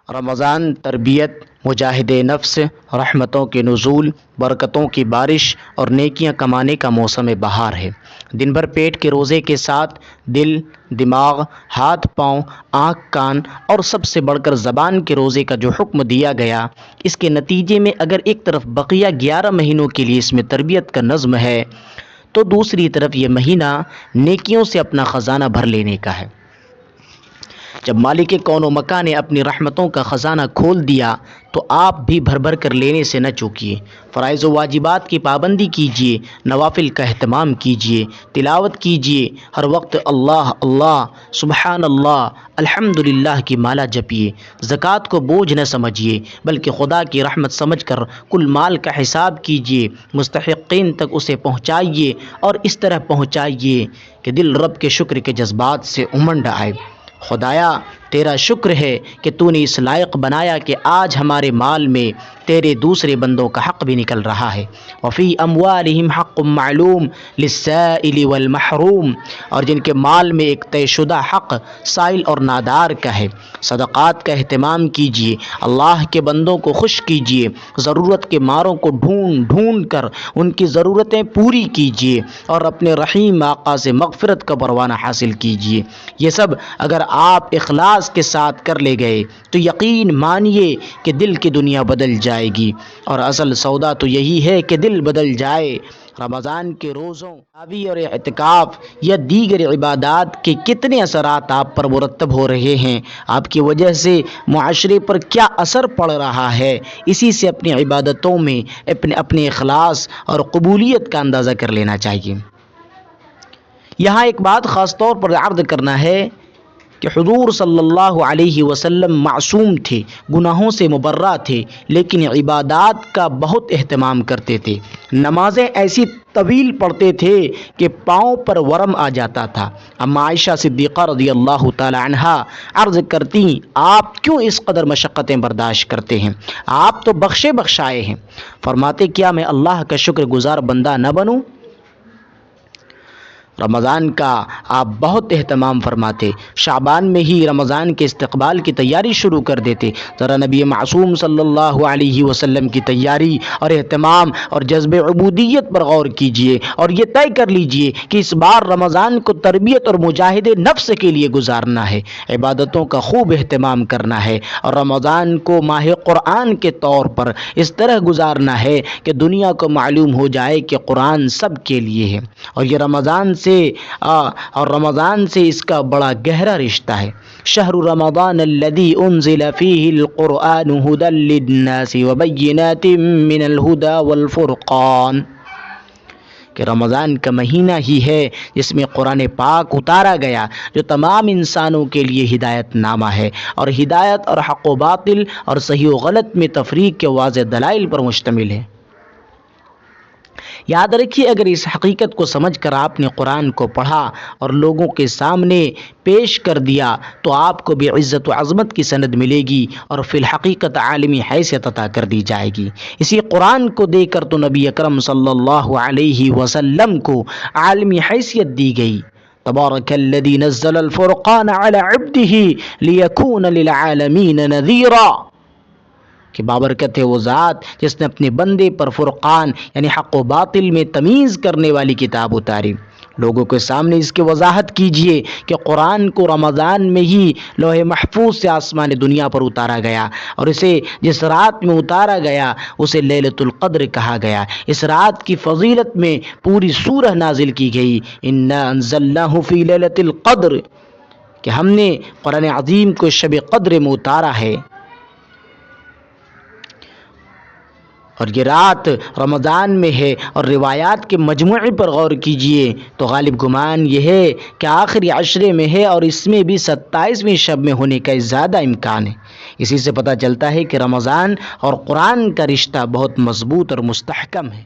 رمضان تربیت، مجاہد نفس، رحمتوں کے نزول، برکتوں کی بارش اور نیکیاں کمانے کا موسم بہار ہے۔ دن بھر پیٹ کے روزے کے ساتھ دل، دماغ، ہاتھ پاؤں، آنکھ کان اور سب سے بڑھ کر زبان کے روزے کا جو حکم دیا گیا، اس کے نتیجے میں اگر ایک طرف بقیہ 11 مہینوں کے لیے اس میں تربیت کا نظم ہے، تو دوسری طرف یہ مہینہ نیکیوں سے اپنا خزانہ بھر لینے کا ہے۔ جب مالک کون و مکان نے اپنی رحمتوں کا خزانہ کھول دیا تو آپ بھی بھر بھر کر لینے سے نہ چوکیے۔ فرائض و واجبات کی پابندی کیجیے، نوافل کا اہتمام کیجیے، تلاوت کیجیے، ہر وقت اللہ اللہ، سبحان اللہ، الحمدللہ کی مالا جپیے۔ زکوٰۃ کو بوجھ نہ سمجھیے بلکہ خدا کی رحمت سمجھ کر کل مال کا حساب کیجیے، مستحقین تک اسے پہنچائیے اور اس طرح پہنچائیے کہ دل رب کے شکر کے جذبات سے امنڈ آئے۔ خدایا تیرا شکر ہے کہ تو نے اس لائق بنایا کہ آج ہمارے مال میں تیرے دوسرے بندوں کا حق بھی نکل رہا ہے۔ وفی اموالہم حق معلوم للسائل والمحروم، اور جن کے مال میں ایک طے شدہ حق سائل اور نادار کا ہے۔ صدقات کا اہتمام کیجیے، اللہ کے بندوں کو خوش کیجیے، ضرورت کے ماروں کو ڈھونڈ ڈھونڈ کر ان کی ضرورتیں پوری کیجیے اور اپنے رحیم آقا سے مغفرت کا پروانہ حاصل کیجیے۔ یہ سب اگر آپ اخلاص کے ساتھ کر لے گئے تو یقین مانیے کہ دل کی دنیا بدل جائے گی، اور اصل سودا تو یہی ہے کہ دل بدل جائے۔ رمضان کے روزوں، تراویح اور اعتکاف یا دیگر عبادات کے کتنے اثرات آپ پر مرتب ہو رہے ہیں، آپ کی وجہ سے معاشرے پر کیا اثر پڑ رہا ہے، اسی سے اپنی عبادتوں میں اپنے اخلاص اور قبولیت کا اندازہ کر لینا چاہیے۔ یہاں ایک بات خاص طور پر عرض کرنا ہے کہ حضور صلی اللہ علیہ وسلم معصوم تھے، گناہوں سے مبرہ تھے، لیکن عبادات کا بہت اہتمام کرتے تھے۔ نمازیں ایسی طویل پڑھتے تھے کہ پاؤں پر ورم آ جاتا تھا۔ اما عائشہ صدیقہ رضی اللہ تعالی عنہا عرض کرتی، آپ کیوں اس قدر مشقتیں برداشت کرتے ہیں؟ آپ تو بخشے بخشائے ہیں۔ فرماتے، کیا میں اللہ کا شکر گزار بندہ نہ بنوں؟ رمضان کا آپ بہت اہتمام فرماتے، شعبان میں ہی رمضان کے استقبال کی تیاری شروع کر دیتے۔ ذرا نبی معصوم صلی اللہ علیہ وسلم کی تیاری اور اہتمام اور جذب عبودیت پر غور کیجیے اور یہ طے کر لیجیے کہ اس بار رمضان کو تربیت اور مجاہدے نفس کے لیے گزارنا ہے، عبادتوں کا خوب اہتمام کرنا ہے، اور رمضان کو ماہ قرآن کے طور پر اس طرح گزارنا ہے کہ دنیا کو معلوم ہو جائے کہ قرآن سب کے لیے ہے، اور یہ رمضان سے اس کا بڑا گہرا رشتہ ہے۔ شہر رمضان الذی انزل فیہ القرآن ھدی للناس وبینات من الھدی والفرقان، کہ رمضان کا مہینہ ہی ہے جس میں قرآن پاک اتارا گیا، جو تمام انسانوں کے لیے ہدایت نامہ ہے اور ہدایت اور حق و باطل اور صحیح و غلط میں تفریق کے واضح دلائل پر مشتمل ہے۔ یاد رکھیے، اگر اس حقیقت کو سمجھ کر آپ نے قرآن کو پڑھا اور لوگوں کے سامنے پیش کر دیا تو آپ کو بھی عزت و عظمت کی سند ملے گی اور فی الحقیقت عالمی حیثیت عطا کر دی جائے گی۔ اسی قرآن کو دے کر تو نبی اکرم صلی اللہ علیہ وسلم کو عالمی حیثیت دی گئی۔ تبارک الذی نزل الفرقان علی عبدہ لیکون للعالمین نذیرا، کہ بابرکت ہے وہ ذات جس نے اپنے بندے پر فرقان یعنی حق و باطل میں تمیز کرنے والی کتاب اتاری۔ لوگوں کے سامنے اس کی وضاحت کیجیے کہ قرآن کو رمضان میں ہی لوح محفوظ سے آسمان دنیا پر اتارا گیا، اور اسے جس رات میں اتارا گیا اسے لیلۃ القدر کہا گیا۔ اس رات کی فضیلت میں پوری سورہ نازل کی گئی، انا انزلناہ فی لیلۃ القدر، کہ ہم نے قرآن عظیم کو شب قدر میں اتارا ہے، اور یہ رات رمضان میں ہے، اور روایات کے مجموعے پر غور کیجئے تو غالب گمان یہ ہے کہ آخری عشرے میں ہے، اور اس میں بھی 27ویں شب میں ہونے کا زیادہ امکان ہے۔ اسی سے پتہ چلتا ہے کہ رمضان اور قرآن کا رشتہ بہت مضبوط اور مستحکم ہے۔